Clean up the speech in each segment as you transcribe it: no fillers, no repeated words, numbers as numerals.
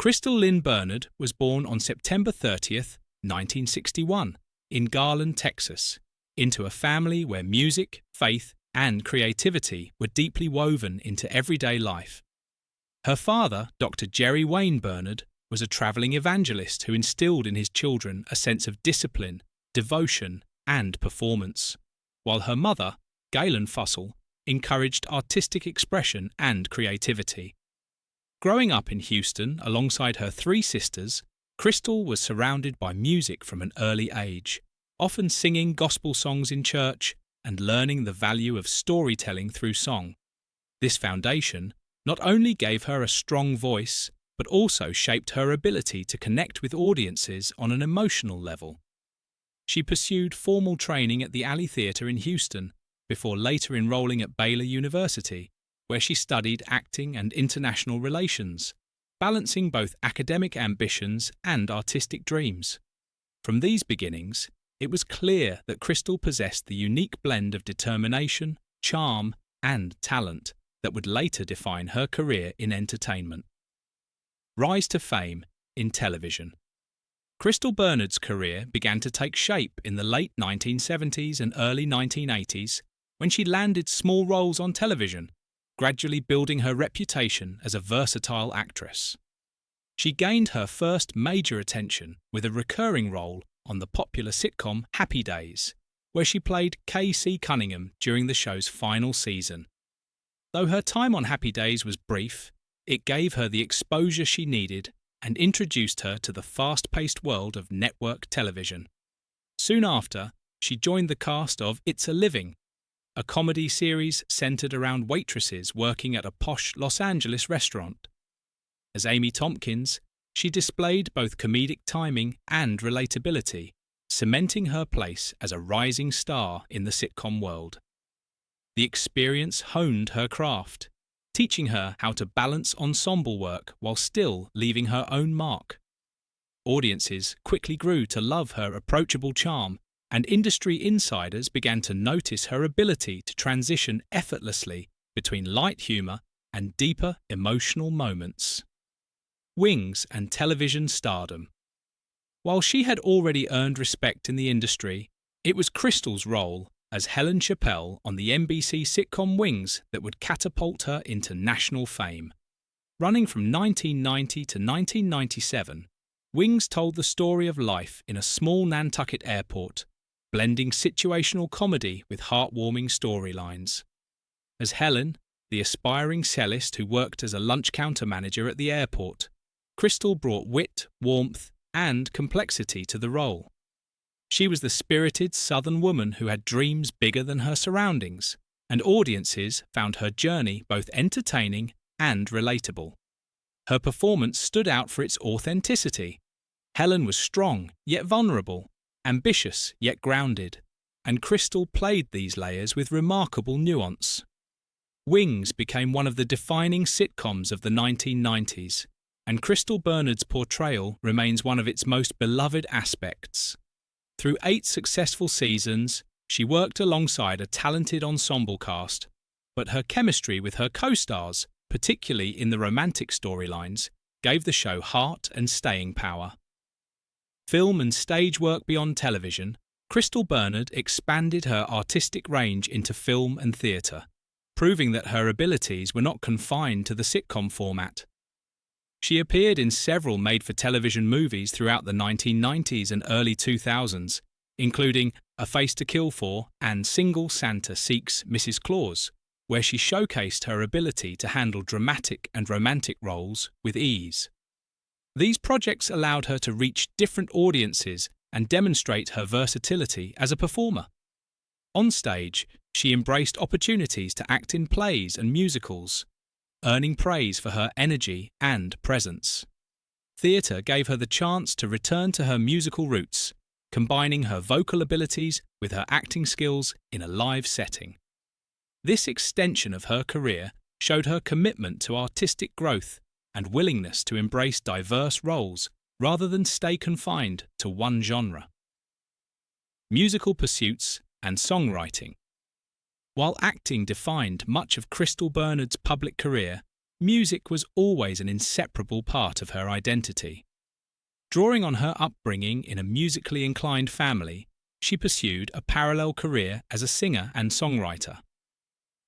Crystal Lynn Bernard was born on September 30th, 1961, in Garland, Texas, into a family where music, faith, and creativity were deeply woven into everyday life. Her father, Dr. Jerry Wayne Bernard, was a traveling evangelist who instilled in his children a sense of discipline, devotion, and performance, while her mother, Galen Fussell, encouraged artistic expression and creativity. Growing up in Houston alongside her three sisters, Crystal was surrounded by music from an early age, often singing gospel songs in church and learning the value of storytelling through song. This foundation not only gave her a strong voice, but also shaped her ability to connect with audiences on an emotional level. She pursued formal training at the Alley Theatre in Houston before later enrolling at Baylor University, where she studied acting and international relations, balancing both academic ambitions and artistic dreams. From these beginnings, it was clear that Crystal possessed the unique blend of determination, charm, and talent that would later define her career in entertainment. Rise to fame in television. Crystal Bernard's career began to take shape in the late 1970s and early 1980s when she landed small roles on television, gradually building her reputation as a versatile actress. She gained her first major attention with a recurring role on the popular sitcom Happy Days, where she played K.C. Cunningham during the show's final season. Though her time on Happy Days was brief, it gave her the exposure she needed and introduced her to the fast-paced world of network television. Soon after, she joined the cast of It's a Living, a comedy series centered around waitresses working at a posh Los Angeles restaurant. As Amy Tompkins, she displayed both comedic timing and relatability, cementing her place as a rising star in the sitcom world. The experience honed her craft, teaching her how to balance ensemble work while still leaving her own mark. Audiences quickly grew to love her approachable charm, and industry insiders began to notice her ability to transition effortlessly between light humour and deeper emotional moments. Wings and television stardom. While she had already earned respect in the industry, it was Crystal's role as Helen Chappell on the NBC sitcom Wings that would catapult her into national fame. Running from 1990 to 1997, Wings told the story of life in a small Nantucket airport, blending situational comedy with heartwarming storylines. As Helen, the aspiring cellist who worked as a lunch counter manager at the airport, Crystal brought wit, warmth, and complexity to the role. She was the spirited Southern woman who had dreams bigger than her surroundings, and audiences found her journey both entertaining and relatable. Her performance stood out for its authenticity. Helen was strong yet vulnerable, ambitious yet grounded, and Crystal played these layers with remarkable nuance. Wings became one of the defining sitcoms of the 1990s, and Crystal Bernard's portrayal remains one of its most beloved aspects. Through 8 successful seasons, she worked alongside a talented ensemble cast, but her chemistry with her co-stars, particularly in the romantic storylines, gave the show heart and staying power. Film and stage work beyond television, Crystal Bernard expanded her artistic range into film and theatre, proving that her abilities were not confined to the sitcom format. She appeared in several made-for-television movies throughout the 1990s and early 2000s, including A Face to Kill For and Single Santa Seeks Mrs. Claus, where she showcased her ability to handle dramatic and romantic roles with ease. These projects allowed her to reach different audiences and demonstrate her versatility as a performer. On stage, she embraced opportunities to act in plays and musicals, earning praise for her energy and presence. Theatre gave her the chance to return to her musical roots, combining her vocal abilities with her acting skills in a live setting. This extension of her career showed her commitment to artistic growth and willingness to embrace diverse roles rather than stay confined to one genre. Musical pursuits and songwriting. While acting defined much of Crystal Bernard's public career, music was always an inseparable part of her identity. Drawing on her upbringing in a musically inclined family, she pursued a parallel career as a singer and songwriter.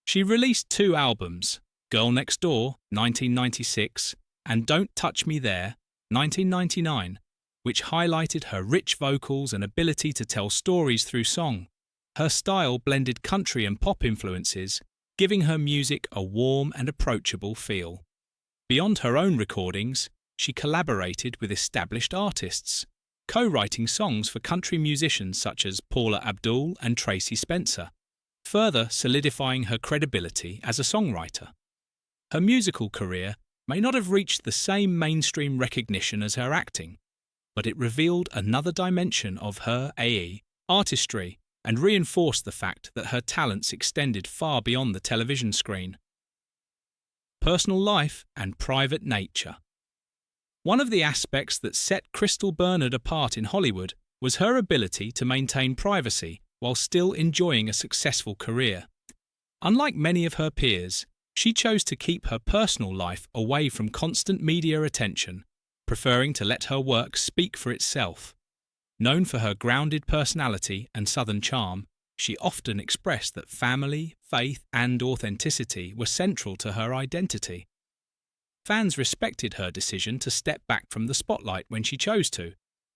She released 2 albums, Girl Next Door, 1996, and Don't Touch Me There, 1999, which highlighted her rich vocals and ability to tell stories through song. Her style blended country and pop influences, giving her music a warm and approachable feel. Beyond her own recordings, she collaborated with established artists, co-writing songs for country musicians such as Paula Abdul and Tracy Spencer, further solidifying her credibility as a songwriter. Her musical career may not have reached the same mainstream recognition as her acting, but it revealed another dimension of her artistry and reinforced the fact that her talents extended far beyond the television screen. Personal life and private nature. One of the aspects that set Crystal Bernard apart in Hollywood was her ability to maintain privacy while still enjoying a successful career. Unlike many of her peers, she chose to keep her personal life away from constant media attention, preferring to let her work speak for itself. Known for her grounded personality and Southern charm, she often expressed that family, faith, and authenticity were central to her identity. Fans respected her decision to step back from the spotlight when she chose to,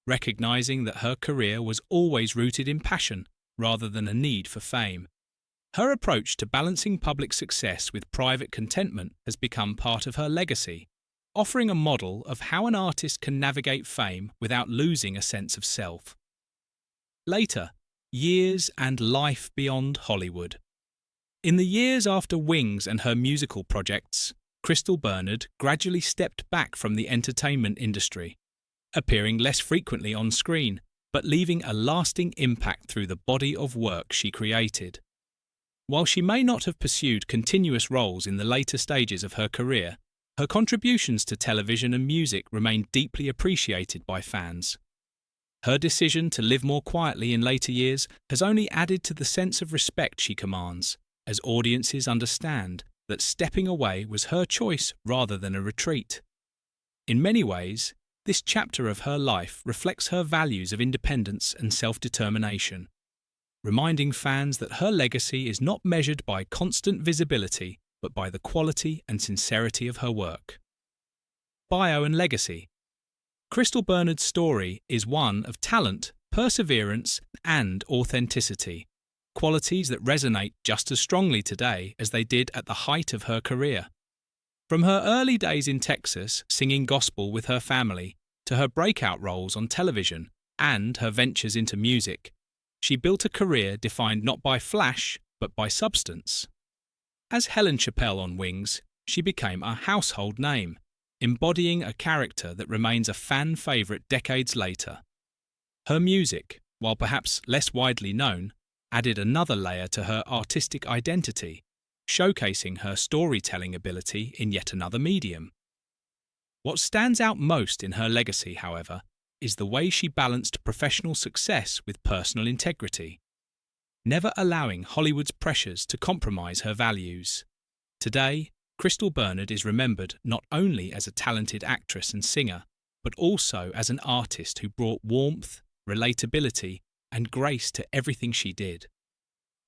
recognizing that her career was always rooted in passion rather than a need for fame. Her approach to balancing public success with private contentment has become part of her legacy, offering a model of how an artist can navigate fame without losing a sense of self. Later, years and life beyond Hollywood. In the years after Wings and her musical projects, Crystal Bernard gradually stepped back from the entertainment industry, appearing less frequently on screen, but leaving a lasting impact through the body of work she created. While she may not have pursued continuous roles in the later stages of her career, her contributions to television and music remain deeply appreciated by fans. Her decision to live more quietly in later years has only added to the sense of respect she commands, as audiences understand that stepping away was her choice rather than a retreat. In many ways, this chapter of her life reflects her values of independence and self-determination, reminding fans that her legacy is not measured by constant visibility, but by the quality and sincerity of her work. Bio and legacy. Crystal Bernard's story is one of talent, perseverance, and authenticity, qualities that resonate just as strongly today as they did at the height of her career. From her early days in Texas, singing gospel with her family, to her breakout roles on television and her ventures into music, she built a career defined not by flash, but by substance. As Helen Chappell on Wings, she became a household name, embodying a character that remains a fan favourite decades later. Her music, while perhaps less widely known, added another layer to her artistic identity, showcasing her storytelling ability in yet another medium. What stands out most in her legacy, however, is the way she balanced professional success with personal integrity, never allowing Hollywood's pressures to compromise her values. Today, Crystal Bernard is remembered not only as a talented actress and singer, but also as an artist who brought warmth, relatability, and grace to everything she did.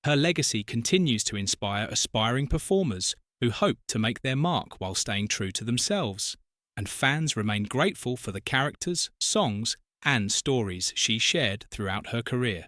Her legacy continues to inspire aspiring performers who hope to make their mark while staying true to themselves, and fans remain grateful for the characters, songs, and stories she shared throughout her career.